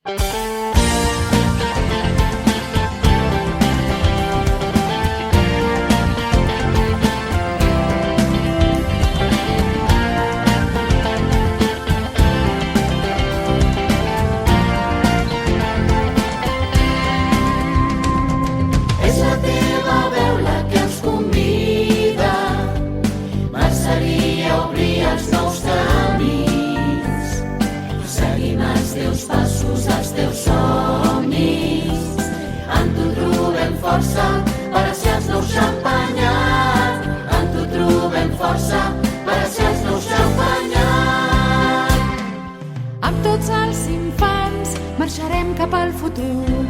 És la teva veu la que ens convida, merceria a obrir els nous camins. Seguim els teus passos, els teus somnis. En tu trobem força per a ser els nous xampanyats. En tu trobem força per a ser els nous xampanyats. Amb tots els infants marxarem cap al futur.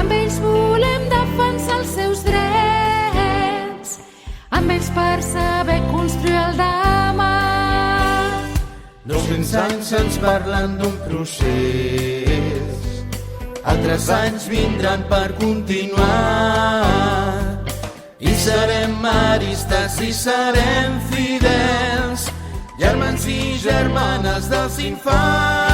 Amb ells volem defensar els seus drets. Amb ells per saber construir el demà. 200 anys ens parlen d'un procés, altres anys vindran per continuar. I serem maristes i serem fidels, germans i germanes dels infants.